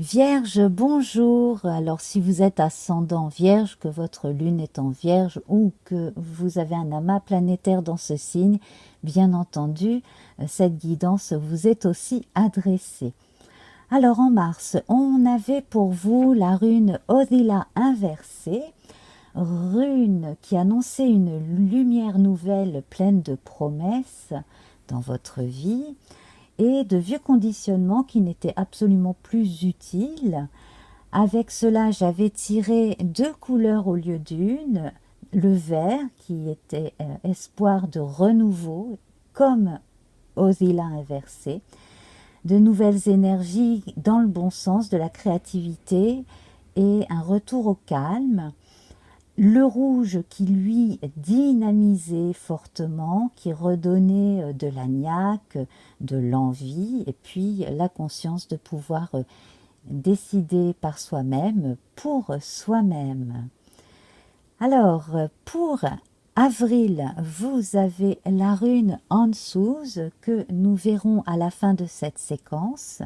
Vierge, bonjour. Alors si vous êtes ascendant Vierge, que votre lune est en Vierge ou que vous avez un amas planétaire dans ce signe, bien entendu, cette guidance vous est aussi adressée. Alors en mars, on avait pour vous la rune Odila inversée, rune qui annonçait une lumière nouvelle pleine de promesses dans votre vie et de vieux conditionnements qui n'étaient absolument plus utiles. Avec cela, j'avais tiré 2 couleurs au lieu d'une, le vert qui était espoir de renouveau, comme Osila inversé, de nouvelles énergies dans le bon sens, de la créativité et un retour au calme. Le rouge qui lui dynamisait fortement, qui redonnait de la niaque, de l'envie et puis la conscience de pouvoir décider par soi-même, pour soi-même. Alors pour avril, vous avez la rune Ansuz que nous verrons à la fin de cette séquence.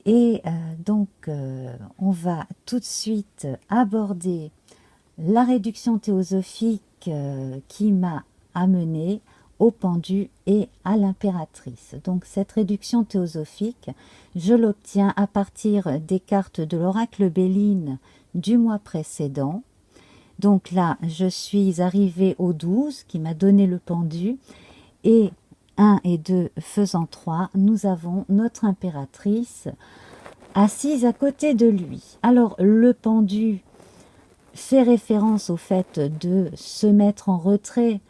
Et on va tout de suite aborder la réduction théosophique qui m'a amené au pendu et à l'impératrice. Donc cette réduction théosophique, je l'obtiens à partir des cartes de l'oracle Béline du mois précédent. Donc là, je suis arrivée au 12 qui m'a donné le pendu, et 1 et 2 faisant 3, nous avons notre impératrice assise à côté de lui. Alors le pendu fait référence au fait de se mettre en retrait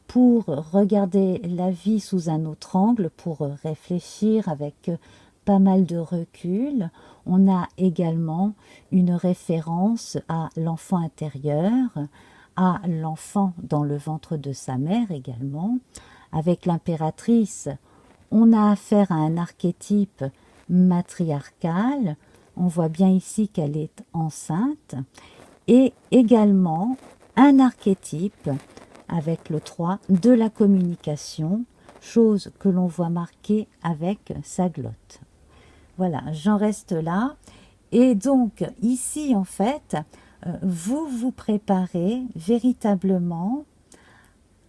pour regarder la vie sous un autre angle, pour réfléchir avec pas mal de recul. On a également une référence à l'enfant intérieur, à l'enfant dans le ventre de sa mère également. Avec l'impératrice, on a affaire à un archétype matriarcal. On voit bien ici qu'elle est enceinte. Et également un archétype avec le 3 de la communication, chose que l'on voit marquée avec sa glotte. Voilà, j'en reste là. Et donc ici en fait, vous vous préparez véritablement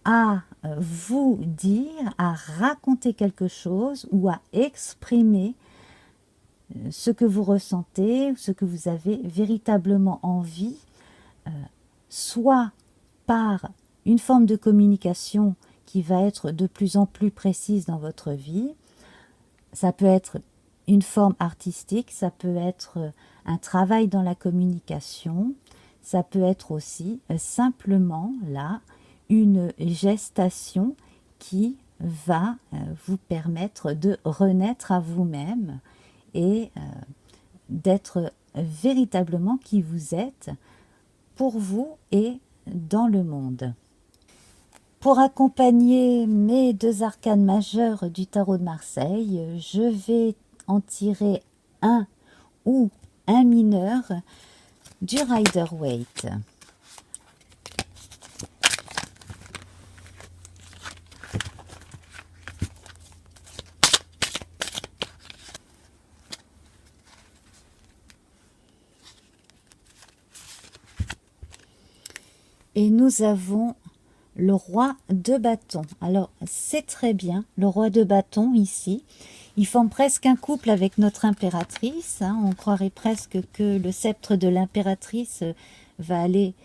à vous dire, à raconter quelque chose ou à exprimer ce que vous ressentez, ce que vous avez véritablement envie, soit par une forme de communication qui va être de plus en plus précise dans votre vie. Ça peut être une forme artistique, ça peut être un travail dans la communication, ça peut être aussi simplement là une gestation qui va vous permettre de renaître à vous-même et d'être véritablement qui vous êtes pour vous et dans le monde. Pour accompagner mes 2 arcanes majeures du tarot de Marseille, je vais en tirer un ou un mineur du Rider-Waite. Et nous avons le roi de bâton. Alors c'est très bien, le roi de bâton ici, il forme presque un couple avec notre impératrice, hein. On croirait presque que le sceptre de l'impératrice va aller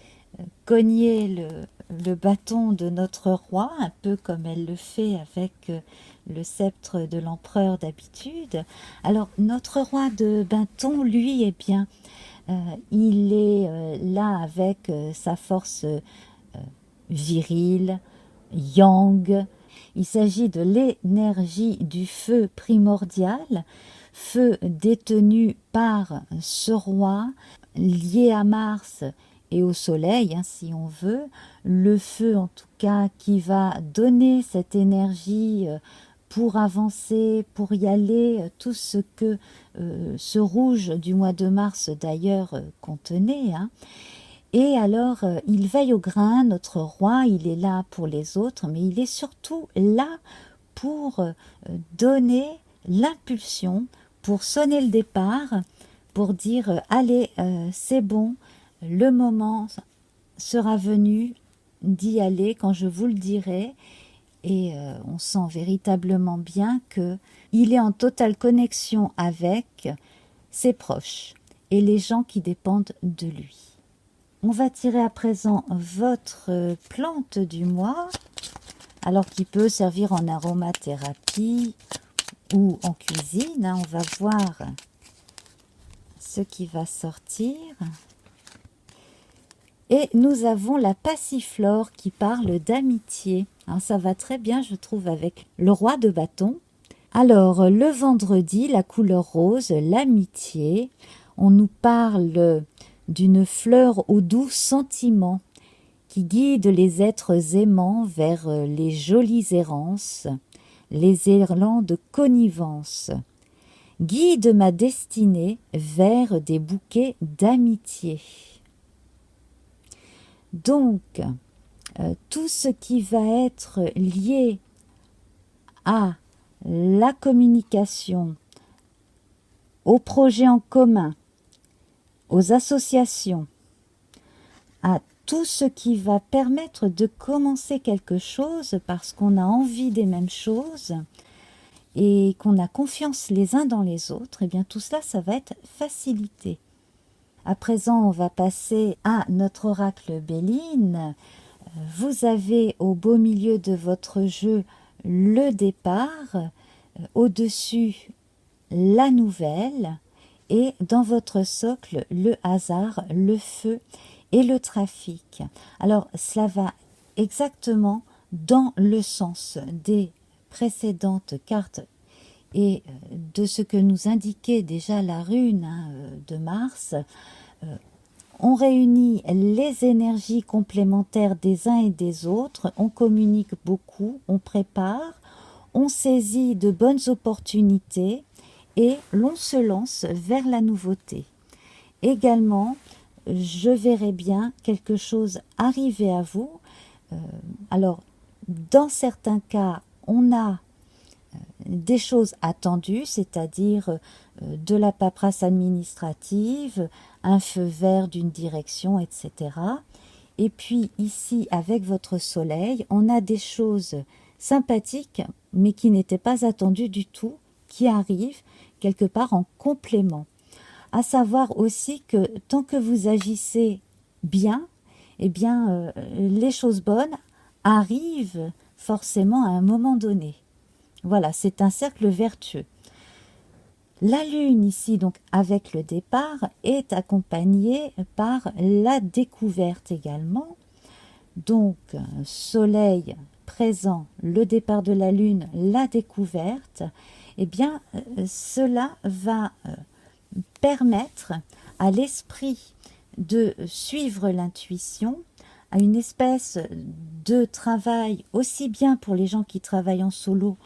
cogner le bâton de notre roi, un peu comme elle le fait avec le sceptre de l'empereur d'habitude. Alors notre roi de bâton, lui, eh bien, il est là avec sa force virile, yang. Il s'agit de l'énergie du feu primordial, feu détenu par ce roi, lié à Mars et au soleil, hein, si on veut. Le feu, en tout cas, qui va donner cette énergie pour avancer, pour y aller, tout ce que ce rouge du mois de mars d'ailleurs contenait, hein. Et alors, il veille au grain, notre roi, il est là pour les autres, mais il est surtout là pour donner l'impulsion, pour sonner le départ, pour dire allez, c'est bon, le moment sera venu d'y aller quand je vous le dirai. Et on sent véritablement bien qu'il est en totale connexion avec ses proches et les gens qui dépendent de lui. On va tirer à présent votre plante du mois, alors qui peut servir en aromathérapie ou en cuisine. On va voir ce qui va sortir. Et nous avons la passiflore qui parle d'amitié. Alors ça va très bien, je trouve, avec le roi de bâton. Alors, le vendredi, la couleur rose, l'amitié. On nous parle d'une fleur aux doux sentiments qui guide les êtres aimants vers les jolies errances, les élans de connivence. Guide ma destinée vers des bouquets d'amitié. Donc, tout ce qui va être lié à la communication, aux projets en commun, aux associations, à tout ce qui va permettre de commencer quelque chose parce qu'on a envie des mêmes choses et qu'on a confiance les uns dans les autres, et bien tout cela, ça va être facilité. À présent, on va passer à notre oracle Béline. Vous avez au beau milieu de votre jeu le départ, au-dessus la nouvelle et dans votre socle le hasard, le feu et le trafic. Alors cela va exactement dans le sens des précédentes cartes et de ce que nous indiquait déjà la rune de Mars. On réunit les énergies complémentaires des uns et des autres, on communique beaucoup, on prépare, on saisit de bonnes opportunités et l'on se lance vers la nouveauté. Également, je verrai bien quelque chose arriver à vous. Alors, dans certains cas, on a des choses attendues, c'est-à-dire de la paperasse administrative, un feu vert d'une direction, etc. Et puis ici, avec votre soleil, on a des choses sympathiques, mais qui n'étaient pas attendues du tout, qui arrivent quelque part en complément. À savoir aussi que tant que vous agissez bien, eh bien, les choses bonnes arrivent forcément à un moment donné. Voilà, c'est un cercle vertueux. La lune ici, donc avec le départ, est accompagnée par la découverte également. Donc, soleil présent, le départ de la lune, la découverte, eh bien, cela va permettre à l'esprit de suivre l'intuition, à une espèce de travail aussi bien pour les gens qui travaillent en solo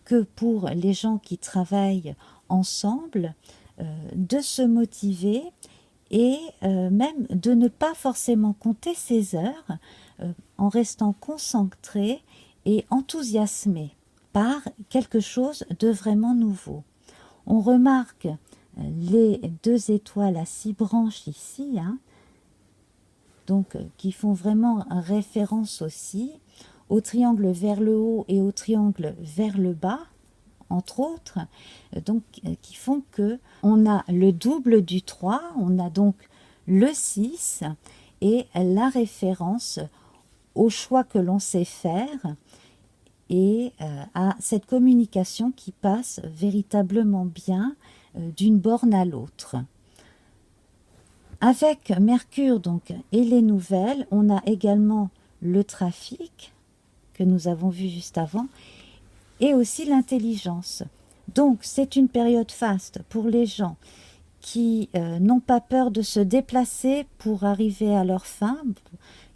que pour les gens qui travaillent ensemble, de se motiver et même de ne pas forcément compter ses heures en restant concentré et enthousiasmé par quelque chose de vraiment nouveau. On remarque les 2 étoiles à 6 branches ici, donc qui font vraiment référence aussi au triangle vers le haut et au triangle vers le bas, entre autres, donc qui font que on a le double du 3, on a donc le 6 et la référence au choix que l'on sait faire et à cette communication qui passe véritablement bien d'une borne à l'autre. Avec Mercure donc et les nouvelles, on a également le trafic que nous avons vu juste avant et aussi l'intelligence. Donc c'est une période faste pour les gens qui n'ont pas peur de se déplacer pour arriver à leur fin,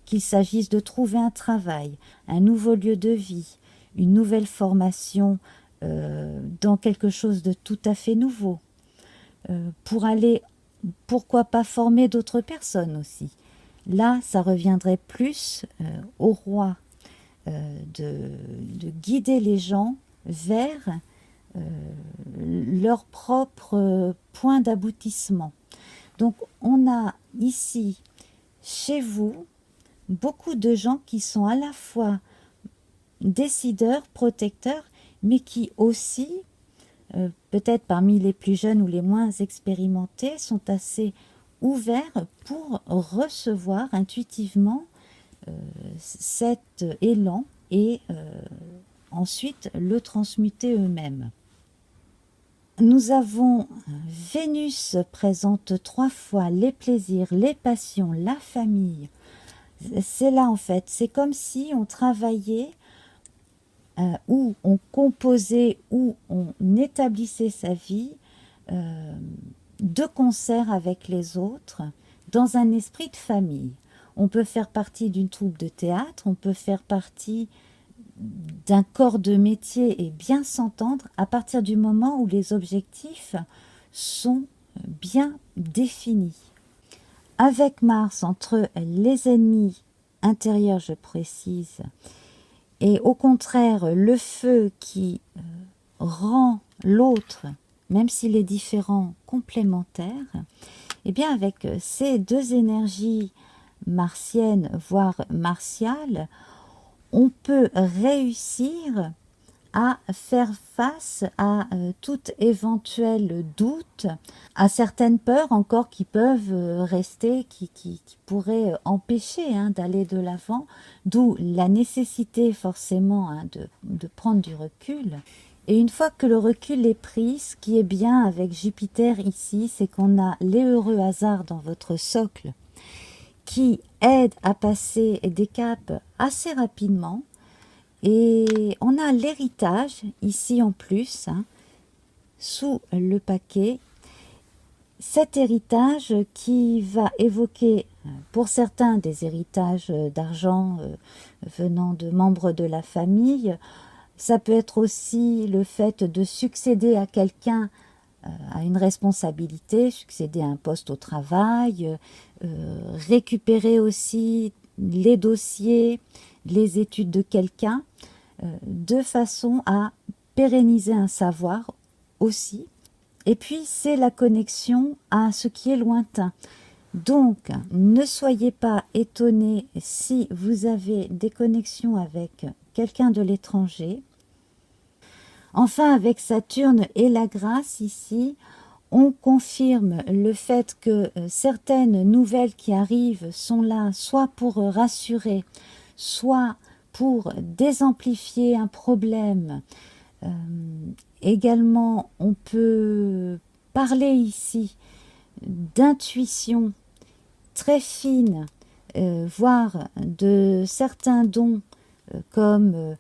qu'il s'agisse de trouver un travail, un nouveau lieu de vie, une nouvelle formation dans quelque chose de tout à fait nouveau, pour aller, pourquoi pas former d'autres personnes aussi. Là, ça reviendrait plus au roi de guider les gens vers leur propre point d'aboutissement. Donc on a ici, chez vous, beaucoup de gens qui sont à la fois décideurs, protecteurs, mais qui aussi, peut-être parmi les plus jeunes ou les moins expérimentés, sont assez ouverts pour recevoir intuitivement cet élan et ensuite le transmuter eux-mêmes. Nous avons Vénus présente 3 fois les plaisirs, les passions, la famille. C'est là en fait, c'est comme si on travaillait où on composait, où on établissait sa vie de concert avec les autres dans un esprit de famille. On peut faire partie d'une troupe de théâtre, on peut faire partie d'un corps de métier et bien s'entendre à partir du moment où les objectifs sont bien définis. Avec Mars, entre les ennemis intérieurs, je précise, et au contraire, le feu qui rend l'autre, même s'il est différent, complémentaire, et bien avec ces deux énergies martiennes, voire martiales, on peut réussir à faire face à tout éventuel doute, à certaines peurs encore qui peuvent rester, qui pourraient empêcher d'aller de l'avant, d'où la nécessité forcément de prendre du recul. Et une fois que le recul est pris, ce qui est bien avec Jupiter ici, c'est qu'on a les heureux hasards dans votre socle, qui aide à passer des caps assez rapidement. Et on a l'héritage ici en plus, sous le paquet. Cet héritage qui va évoquer pour certains des héritages d'argent venant de membres de la famille. Ça peut être aussi le fait de succéder à quelqu'un, à une responsabilité, succéder à un poste au travail, récupérer aussi les dossiers, les études de quelqu'un, de façon à pérenniser un savoir aussi. Et puis c'est la connexion à ce qui est lointain. Donc ne soyez pas étonnés si vous avez des connexions avec quelqu'un de l'étranger. Enfin, avec Saturne et la grâce ici, on confirme le fait que certaines nouvelles qui arrivent sont là soit pour rassurer, soit pour désamplifier un problème. Également, on peut parler ici d'intuition très fine, voire de certains dons comme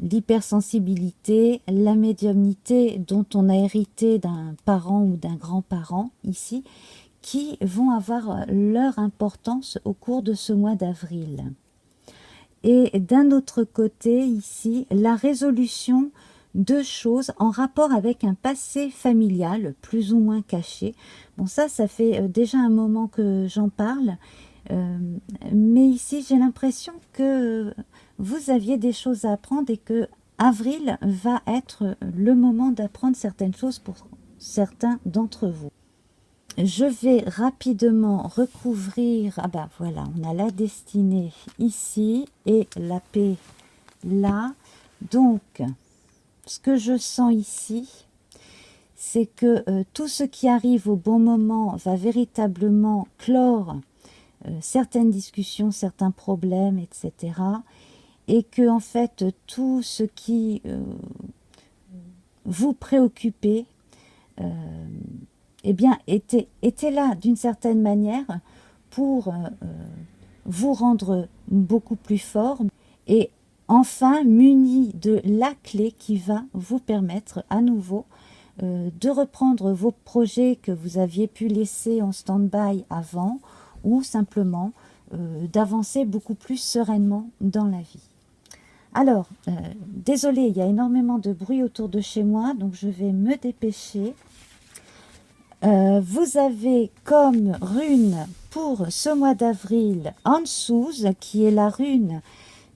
l'hypersensibilité, la médiumnité dont on a hérité d'un parent ou d'un grand-parent ici, qui vont avoir leur importance au cours de ce mois d'avril. Et d'un autre côté ici, la résolution de choses en rapport avec un passé familial plus ou moins caché. Bon, ça fait déjà un moment que j'en parle, mais ici j'ai l'impression que vous aviez des choses à apprendre et que avril va être le moment d'apprendre certaines choses pour certains d'entre vous. Je vais rapidement recouvrir, ah ben voilà, on a la destinée ici et la paix là. Donc, ce que je sens ici, c'est que tout ce qui arrive au bon moment va véritablement clore certaines discussions, certains problèmes, etc. Et que en fait, tout ce qui vous préoccupait, eh bien, était là d'une certaine manière pour vous rendre beaucoup plus fort et enfin muni de la clé qui va vous permettre à nouveau de reprendre vos projets que vous aviez pu laisser en stand-by avant ou simplement d'avancer beaucoup plus sereinement dans la vie. Alors, désolé, il y a énormément de bruit autour de chez moi, donc je vais me dépêcher. Vous avez comme rune pour ce mois d'avril Ansuz, qui est la rune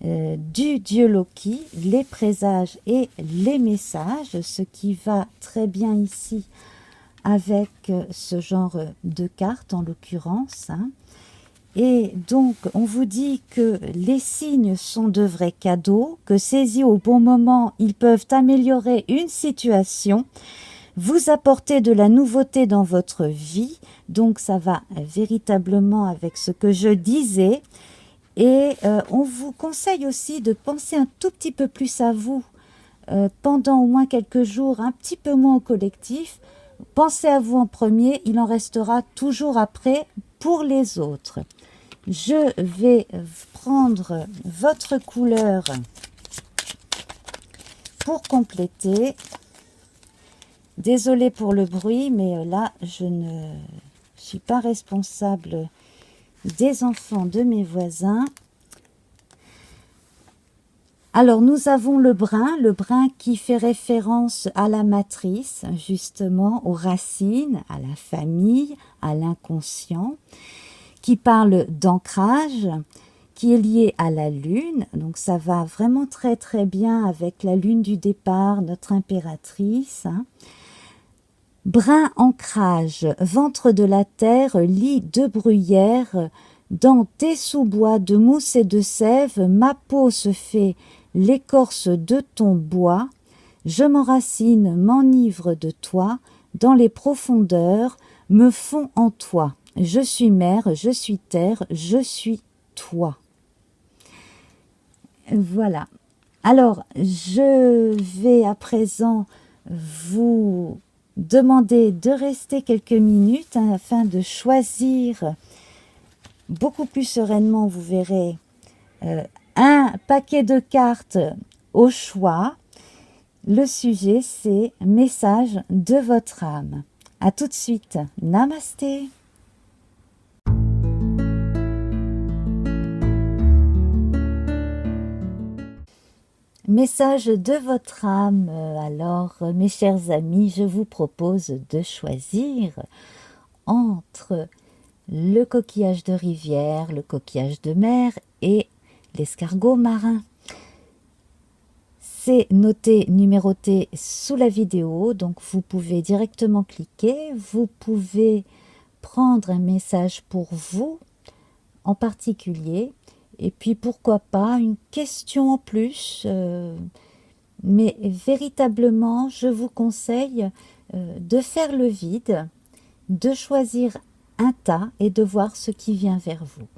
du dieu Loki, les présages et les messages, ce qui va très bien ici avec ce genre de carte en l'occurrence. Et donc, on vous dit que les signes sont de vrais cadeaux, que saisis au bon moment, ils peuvent améliorer une situation, vous apporter de la nouveauté dans votre vie. Donc, ça va véritablement avec ce que je disais. Et on vous conseille aussi de penser un tout petit peu plus à vous pendant au moins quelques jours, un petit peu moins au collectif. Pensez à vous en premier, il en restera toujours après pour les autres. Je vais prendre votre couleur pour compléter. Désolée pour le bruit, mais là, je ne suis pas responsable des enfants de mes voisins. Alors, nous avons le brun qui fait référence à la matrice, justement, aux racines, à la famille, à l'inconscient, qui parle d'ancrage, qui est lié à la lune. Donc, ça va vraiment très très bien avec la lune du départ, notre impératrice. Brun ancrage, ventre de la terre, lit de bruyère, dans tes sous-bois de mousse et de sève, ma peau se fait l'écorce de ton bois, je m'enracine, m'enivre de toi, dans les profondeurs, me fonds en toi. Je suis mer, je suis terre, je suis toi. Voilà. Alors, je vais à présent vous demander de rester quelques minutes afin de choisir beaucoup plus sereinement, vous verrez, un paquet de cartes au choix. Le sujet, c'est « Message de votre âme ». À tout de suite. Namasté. Message de votre âme. Alors, mes chers amis, je vous propose de choisir entre le coquillage de rivière, le coquillage de mer et l'escargot marin. C'est noté, numéroté sous la vidéo, donc vous pouvez directement cliquer. Vous pouvez prendre un message pour vous en particulier. Et puis pourquoi pas une question en plus, mais véritablement je vous conseille de faire le vide, de choisir un tas et de voir ce qui vient vers vous.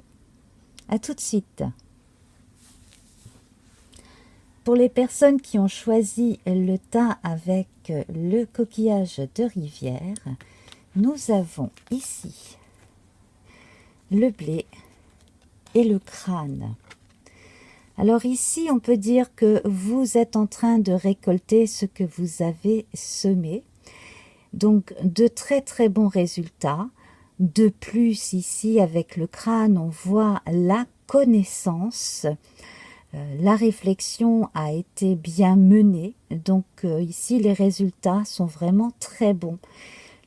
À tout de suite. Pour les personnes qui ont choisi le tas avec le coquillage de rivière, nous avons ici le blé et le crâne. Alors ici, on peut dire que vous êtes en train de récolter ce que vous avez semé. Donc, de très très bons résultats. De plus, ici, avec le crâne, on voit la connaissance. La réflexion a été bien menée. Donc, ici, les résultats sont vraiment très bons.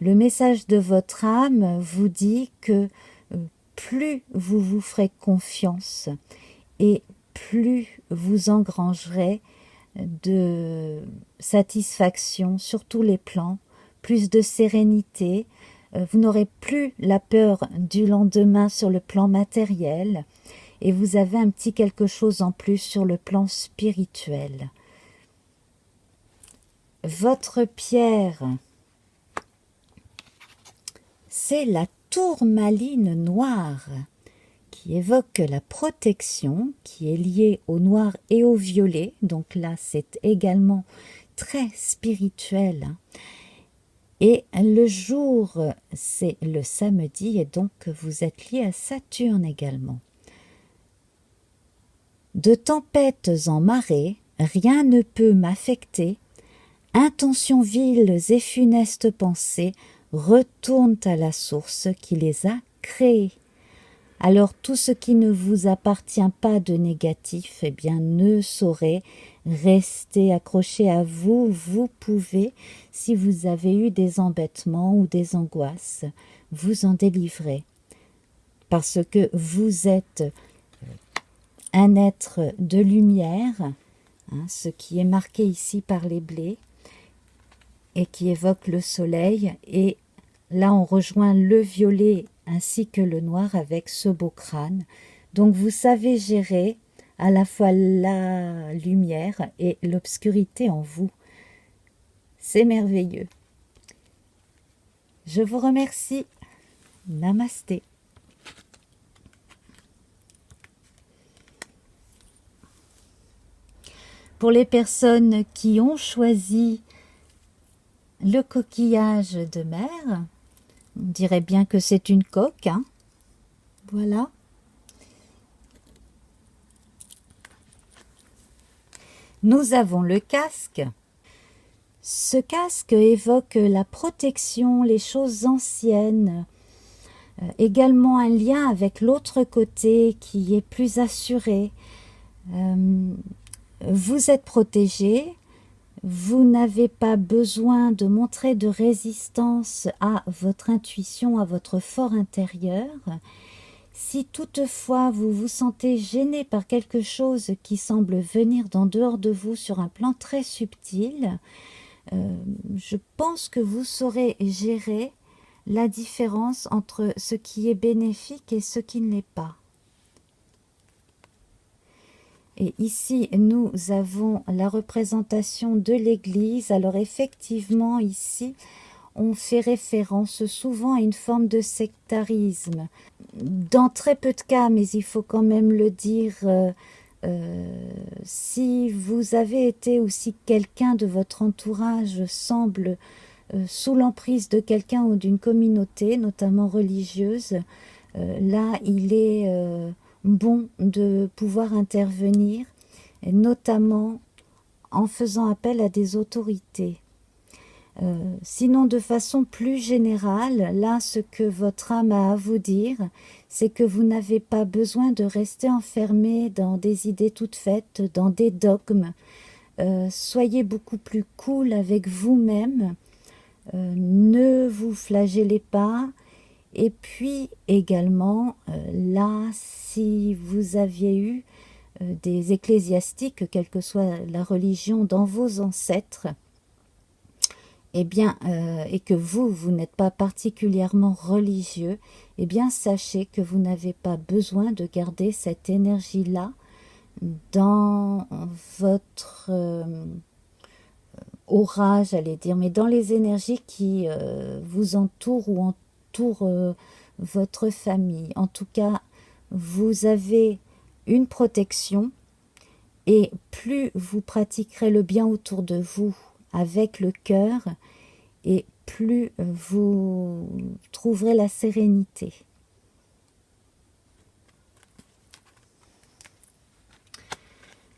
Le message de votre âme vous dit que plus vous vous ferez confiance et plus vous engrangerez de satisfaction sur tous les plans, plus de sérénité, vous n'aurez plus la peur du lendemain sur le plan matériel et vous avez un petit quelque chose en plus sur le plan spirituel. Votre pierre, c'est la tourmaline noire qui évoque la protection, qui est liée au noir et au violet. Donc là, c'est également très spirituel. Et le jour, c'est le samedi, et donc vous êtes lié à Saturne également. De tempêtes en marée, rien ne peut m'affecter. Intentions viles et funestes pensées retournent à la source qui les a créées. Alors tout ce qui ne vous appartient pas de négatif, eh bien ne saurait rester accroché à vous. Vous pouvez, si vous avez eu des embêtements ou des angoisses, vous en délivrer. Parce que vous êtes un être de lumière, hein, ce qui est marqué ici par les blés, et qui évoque le soleil. Et là, on rejoint le violet ainsi que le noir avec ce beau crâne. Donc, vous savez gérer à la fois la lumière et l'obscurité en vous. C'est merveilleux. Je vous remercie. Namasté. Pour les personnes qui ont choisi le coquillage de mer, on dirait bien que c'est une coque, hein. Voilà. Nous avons le casque. Ce casque évoque la protection, les choses anciennes, également un lien avec l'autre côté qui est plus assuré. Vous êtes protégé, vous n'avez pas besoin de montrer de résistance à votre intuition, à votre fort intérieur. Si toutefois vous vous sentez gêné par quelque chose qui semble venir d'en dehors de vous sur un plan très subtil, je pense que vous saurez gérer la différence entre ce qui est bénéfique et ce qui ne l'est pas. Et ici, nous avons la représentation de l'Église. Alors effectivement, ici, on fait référence souvent à une forme de sectarisme. Dans très peu de cas, mais il faut quand même le dire, si vous avez été ou si quelqu'un de votre entourage semble sous l'emprise de quelqu'un ou d'une communauté, notamment religieuse, là, il est bon de pouvoir intervenir, et notamment en faisant appel à des autorités. Sinon, de façon plus générale, là, ce que votre âme a à vous dire, c'est que vous n'avez pas besoin de rester enfermé dans des idées toutes faites, dans des dogmes. Soyez beaucoup plus cool avec vous-même, ne vous flagellez pas. Et puis également, là, si vous aviez eu des ecclésiastiques, quelle que soit la religion, dans vos ancêtres, eh bien, et que vous n'êtes pas particulièrement religieux, eh bien, sachez que vous n'avez pas besoin de garder cette énergie-là dans votre aura, j'allais dire, mais dans les énergies qui vous entourent ou entourent votre famille. En tout cas, vous avez une protection, et plus vous pratiquerez le bien autour de vous avec le cœur, et plus vous trouverez la sérénité.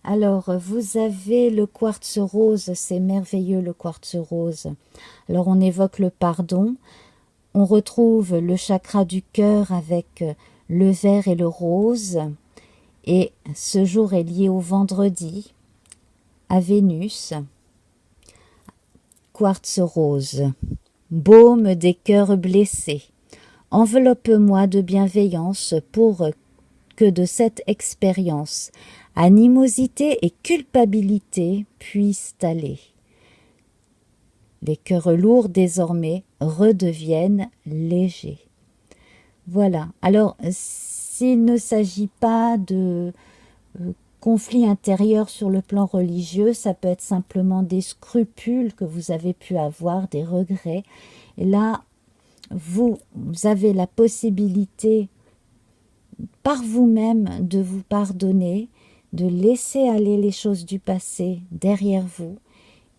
Alors, vous avez le quartz rose, c'est merveilleux le quartz rose. Alors, on évoque le pardon, on retrouve le chakra du cœur avec le vert et le rose, et ce jour est lié au vendredi, à Vénus. Quartz rose, baume des cœurs blessés, enveloppe-moi de bienveillance pour que de cette expérience, animosité et culpabilité puissent aller. Les cœurs lourds désormais redeviennent légers. Voilà. Alors, s'il ne s'agit pas de conflit intérieur sur le plan religieux, ça peut être simplement des scrupules que vous avez pu avoir, des regrets. Et là, vous avez la possibilité par vous-même de vous pardonner, de laisser aller les choses du passé derrière vous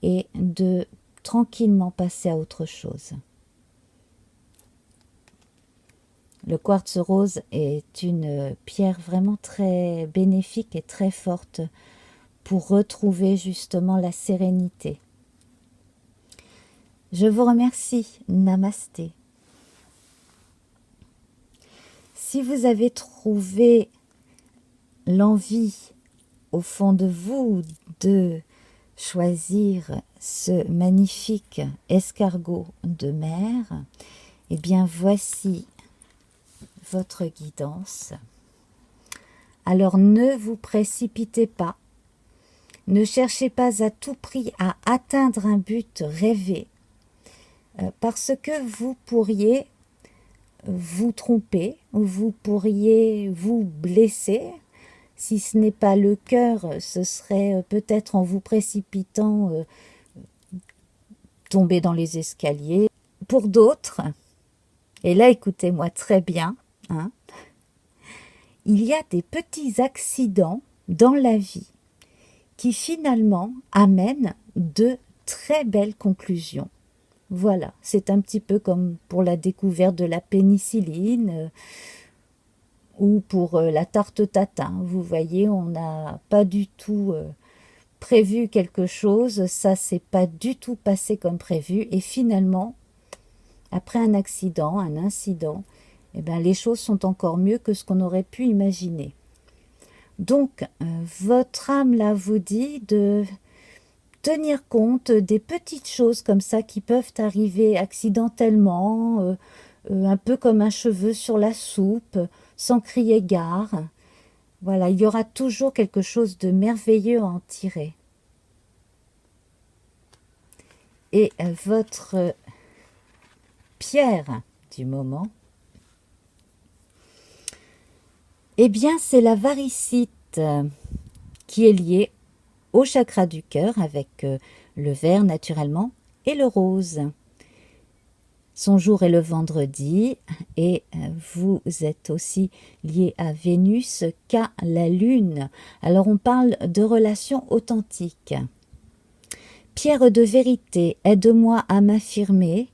et de tranquillement passer à autre chose. Le quartz rose est une pierre vraiment très bénéfique et très forte pour retrouver justement la sérénité. Je vous remercie. Namasté. Si vous avez trouvé l'envie au fond de vous de choisir ce magnifique escargot de mer, eh bien voici votre guidance. Alors ne vous précipitez pas. Ne cherchez pas à tout prix à atteindre un but rêvé, parce que vous pourriez vous tromper, vous pourriez vous blesser. Si ce n'est pas le cœur, ce serait peut-être en vous précipitant tomber dans les escaliers. Pour d'autres, et là écoutez-moi très bien, hein, il y a des petits accidents dans la vie qui finalement amènent de très belles conclusions. Voilà, c'est un petit peu comme pour la découverte de la pénicilline ou pour la tarte tatin. Vous voyez, on n'a pas du tout prévu quelque chose, ça s'est pas du tout passé comme prévu et finalement, après un accident, un incident, eh ben, les choses sont encore mieux que ce qu'on aurait pu imaginer. Donc, votre âme là vous dit de tenir compte des petites choses comme ça qui peuvent arriver accidentellement, un peu comme un cheveu sur la soupe, sans crier gare. Voilà, il y aura toujours quelque chose de merveilleux à en tirer. Et votre pierre du moment, eh bien, c'est la varicite qui est liée au chakra du cœur avec le vert naturellement et le rose. Son jour est le vendredi et vous êtes aussi lié à Vénus qu'à la Lune. Alors on parle de relations authentiques. Pierre de vérité, aide-moi à m'affirmer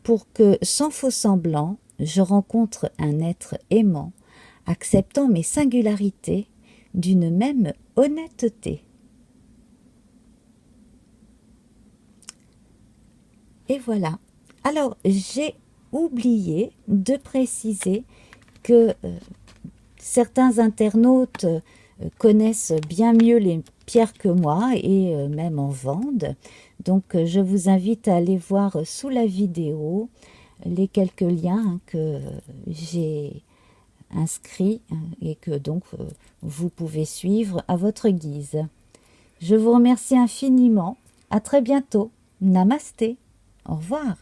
pour que, sans faux semblant, je rencontre un être aimant, acceptant mes singularités d'une même honnêteté. Et voilà. Alors, j'ai oublié de préciser que certains internautes connaissent bien mieux les pierres que moi et même en vendent. Donc, je vous invite à aller voir sous la vidéo les quelques liens que j'ai inscrits et que donc vous pouvez suivre à votre guise. Je vous remercie infiniment. À très bientôt. Namasté. Au revoir.